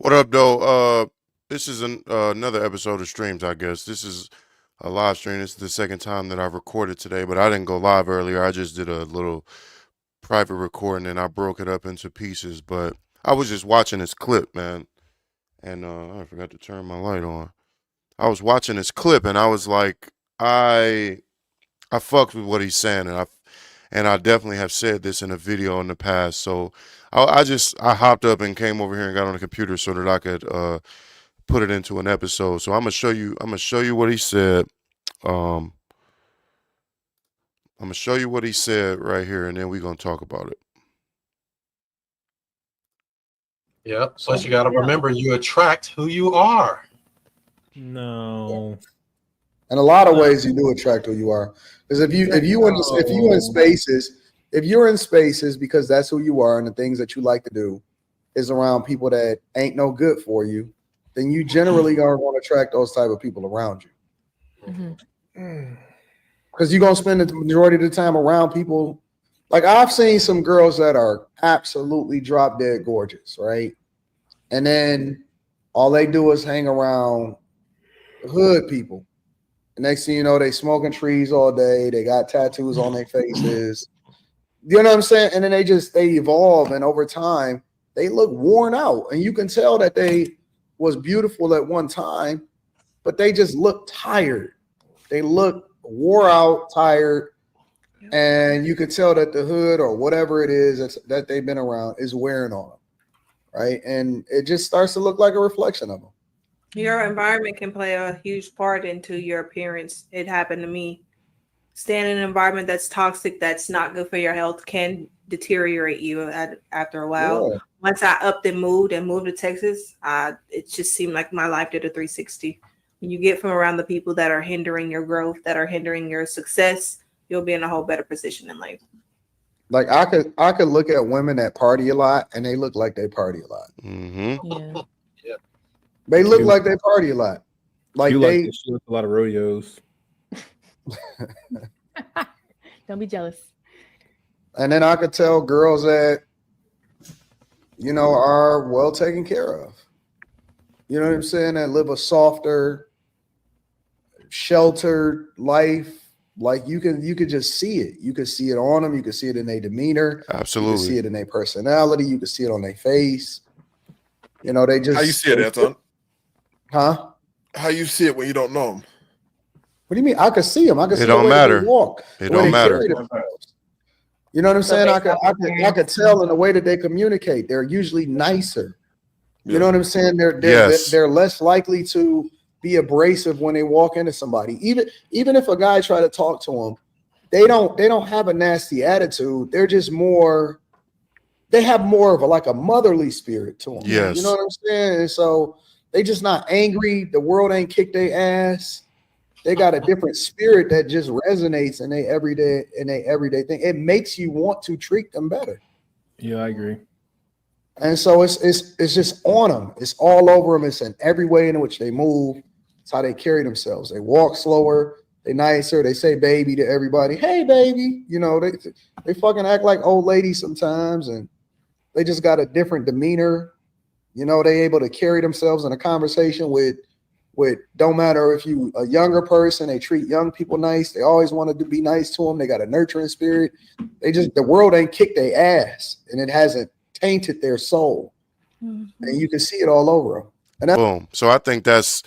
What up, though? This is another episode of Streams, I guess. This is a live stream. This is the second time that I've recorded today, but I didn't go live earlier. I just did a little private recording and I broke it up into pieces. But I was just watching this clip, man, and I forgot to turn my light on. I was watching this clip and I was like, I fucked with what he's saying, and I definitely have said this in a video in the past. So I hopped up and came over here and got on the computer so that I could put it into an episode. So I'm gonna show you what he said. Um, I'm gonna show you what he said right here, and then we're gonna talk about it. Yep. Plus, you got to remember, you attract who you are. No. In a lot of ways, you do attract who you are. Because if you're in spaces, because that's who you are, and the things that you like to do is around people that ain't no good for you, then you generally are going to attract those type of people around you. Because you're going to spend the majority of the time around people. Like, I've seen some girls that are absolutely drop dead gorgeous, right? And then all they do is hang around hood people. The next thing you know, they smoking trees all day. They got tattoos on their faces. You know what I'm saying? And then they evolve, and over time, they look worn out. And you can tell that they was beautiful at one time, but they just look tired. They look wore out, tired. And you could tell that the hood or whatever it is that they've been around is wearing on them, right? And it just starts to look like a reflection of them. Your environment can play a huge part into your appearance. It happened to me. Staying in an environment that's toxic, that's not good for your health, can deteriorate you after a while. Yeah. Once I upped and moved to Texas, it just seemed like my life did a 360. When you get from around the people that are hindering your growth, that are hindering your success, you'll be in a whole better position in life. Like I could look at women that party a lot, and they look like they party a lot. Mm-hmm. Yeah. They look like they party a lot. Like you they like a lot of rodeos. Don't be jealous. And then I could tell girls that, you know, are well taken care of. You know what I'm saying? That live a softer, sheltered life. Like you could just see it. You could see it on them. You could see it in their demeanor. Absolutely. You could see it in their personality. You could see it on their face. You know, they just. How you see it, Anton? Huh? How you see it when you don't know them? What do you mean? I could see them. I could see It don't the way matter. they walk. It don't matter. You know what I'm saying? I could tell in the way that they communicate. They're usually nicer. You know what I'm saying? They're less likely to be abrasive when they walk into somebody. Even if a guy try to talk to them, they don't have a nasty attitude. They're just more. They have more of a motherly spirit to them. Yes. You know what I'm saying? And so they just not angry. The world ain't kicked their ass. They got a different spirit that just resonates in their everyday thing. It makes you want to treat them better. Yeah, I agree. And so it's just on them. It's all over them. It's in every way in which they move. It's how they carry themselves. They walk slower. They nicer. They say baby to everybody. Hey, baby. You know, they fucking act like old ladies sometimes, and they just got a different demeanor. You know, they able to carry themselves in a conversation with don't matter if you a younger person, they treat young people nice. They always wanted to be nice to them. They got a nurturing spirit. The world ain't kicked their ass, and it hasn't tainted their soul. And you can see it all over them. And Boom. So I think that's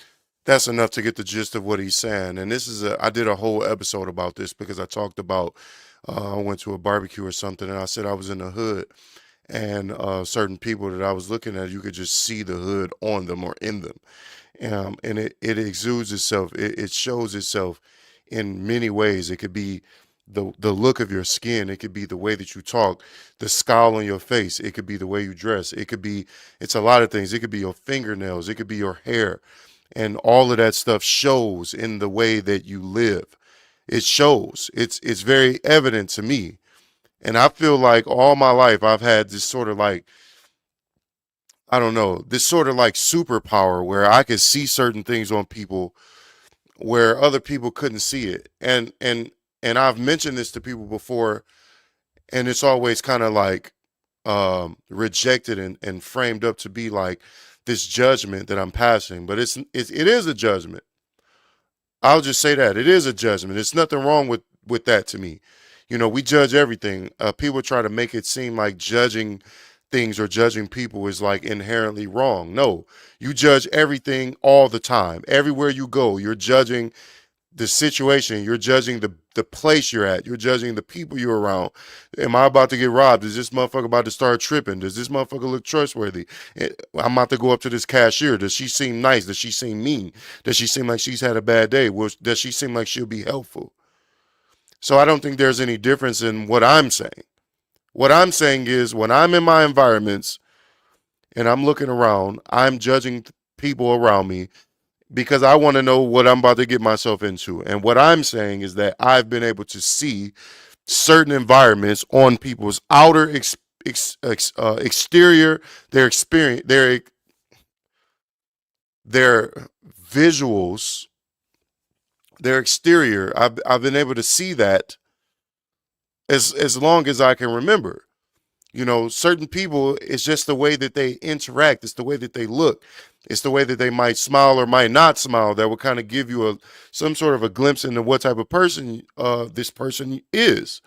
enough to get the gist of what he's saying. And this is I did a whole episode about this because I talked about I went to a barbecue or something, and I said I was in the hood, and certain people that I was looking at, you could just see the hood on them or in them. And it exudes itself. It shows itself in many ways. It could be the look of your skin. It could be the way that you talk, the scowl on your face. It could be the way you dress. It's a lot of things. It could be your fingernails. It could be your hair. And all of that stuff shows in the way that you live. It shows. It's very evident to me. And I feel like all my life I've had this sort of like, I don't know, this sort of like superpower where I could see certain things on people where other people couldn't see it. And I've mentioned this to people before, and it's always kind of like rejected and framed up to be like this judgment that I'm passing, but it is a judgment. I'll just say that it is a judgment. There's nothing wrong with that to me. You know, we judge everything. People try to make it seem like judging things or judging people is like inherently wrong. No, you judge everything all the time. Everywhere you go, you're judging the situation. You're judging the place you're at. You're judging the people you're around. Am I about to get robbed? Is this motherfucker about to start tripping? Does this motherfucker look trustworthy? I'm about to go up to this cashier. Does she seem nice? Does she seem mean? Does she seem like she's had a bad day? Does she seem like she'll be helpful? So I don't think there's any difference in what I'm saying. What I'm saying is when I'm in my environments and I'm looking around, I'm judging people around me because I want to know what I'm about to get myself into. And what I'm saying is that I've been able to see certain environments on people's outer exterior, their experience, their visuals, their exterior. I've been able to see that as long as I can remember. You know, certain people, it's just the way that they interact. It's the way that they look. It's the way that they might smile or might not smile that will kind of give you some sort of a glimpse into what type of person this person is.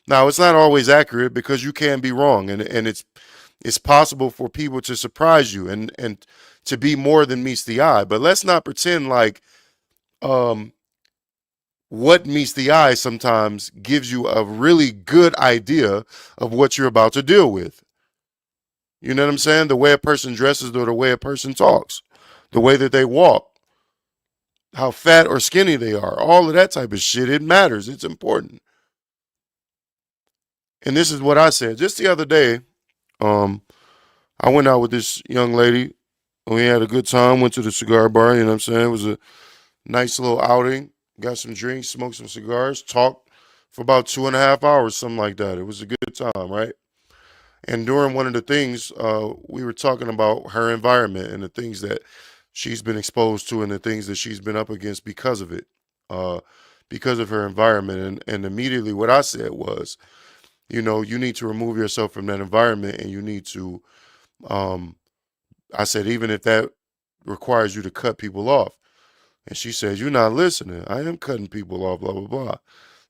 Now, it's not always accurate because you can be wrong, and it's possible for people to surprise you and to be more than meets the eye. But let's not pretend like what meets the eye sometimes gives you a really good idea of what you're about to deal with. You know what I'm saying? The way a person dresses or the way a person talks, the way that they walk, how fat or skinny they are, all of that type of shit, it matters. It's important. And this is what I said. Just the other day, I went out with this young lady. We had a good time, went to the cigar bar, you know what I'm saying? It was a nice little outing. Got some drinks, smoked some cigars, talked for about 2.5 hours, something like that. It was a good time, right? And during one of the things, we were talking about her environment and the things that she's been exposed to and the things that she's been up against because of it, because of her environment. And immediately what I said was, you know, you need to remove yourself from that environment and you need to, I said, even if that requires you to cut people off. And she said, you're not listening. I am cutting people off, blah, blah, blah.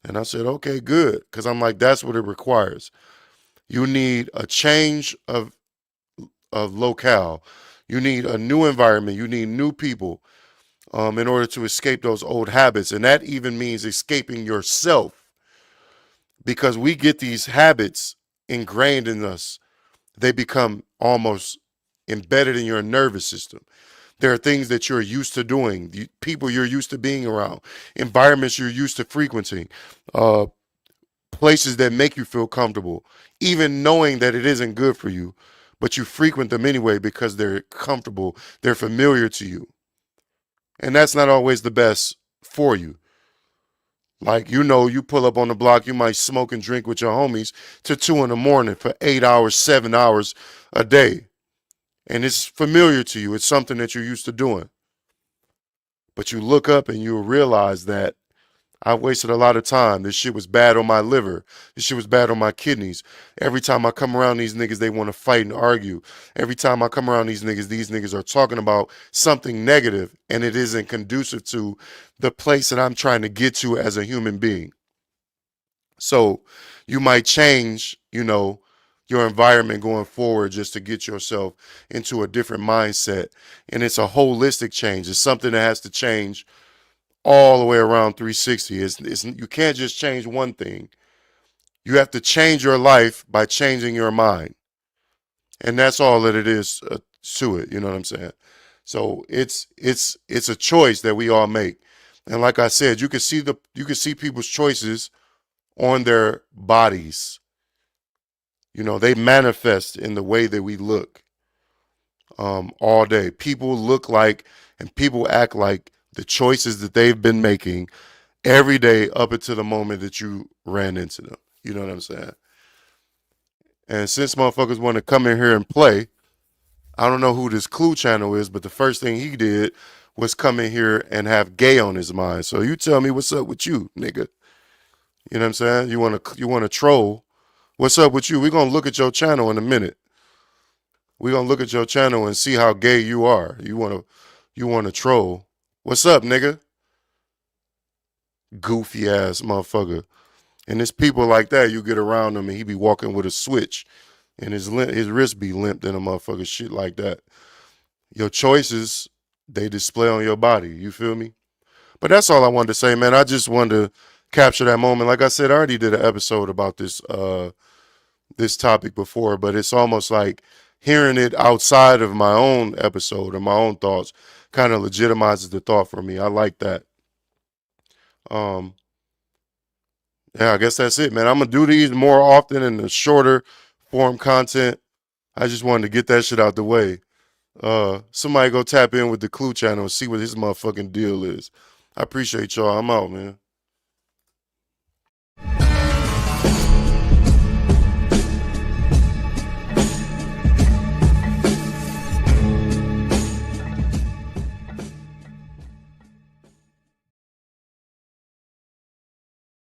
And I said, okay, good. Because I'm like, that's what it requires. You need a change of locale. You need a new environment. You need new people in order to escape those old habits. And that even means escaping yourself because we get these habits ingrained in us. They become almost embedded in your nervous system. There are things that you're used to doing, people you're used to being around, environments you're used to frequenting, places that make you feel comfortable, even knowing that it isn't good for you, but you frequent them anyway because they're comfortable, they're familiar to you. And that's not always the best for you. Like, you know, you pull up on the block, you might smoke and drink with your homies till 2 a.m. for 8 hours, 7 hours a day. And it's familiar to you. It's something that you're used to doing. But you look up and you realize that I wasted a lot of time. This shit was bad on my liver. This shit was bad on my kidneys. Every time I come around these niggas, they want to fight and argue. Every time I come around these niggas are talking about something negative, and it isn't conducive to the place that I'm trying to get to as a human being. So you might change, you know, your environment going forward just to get yourself into a different mindset. And it's a holistic change. It's something that has to change all the way around 360. You can't just change one thing. You have to change your life by changing your mind. And that's all that it is to it. You know what I'm saying? So it's a choice that we all make. And like I said, you can see people's choices on their bodies. You know, they manifest in the way that we look all day. People look like and people act like the choices that they've been making every day up until the moment that you ran into them. You know what I'm saying? And since motherfuckers want to come in here and play, I don't know who this Clue channel is, but the first thing he did was come in here and have gay on his mind. So you tell me what's up with you, nigga. You know what I'm saying? You want to troll. What's up with you? We're going to look at your channel in a minute. We're gonna look at your channel and see how gay you are. You wanna troll. What's up, nigga? Goofy ass motherfucker. And it's people like that, you get around him and he be walking with a switch and his wrist be limp in a motherfucker, shit like that. Your choices, they display on your body. You feel me? But that's all I wanted to say, man. I just wanted to capture that moment. Like I said, I already did an episode about this topic before, but it's almost like hearing it outside of my own episode or my own thoughts kind of legitimizes the thought for me. I like that. Yeah, I guess that's it, man. I'm gonna do these more often in the shorter form content. I just wanted to get that shit out the way. Somebody go tap in with the Clue channel and see what his motherfucking deal is. I appreciate y'all. I'm out, man.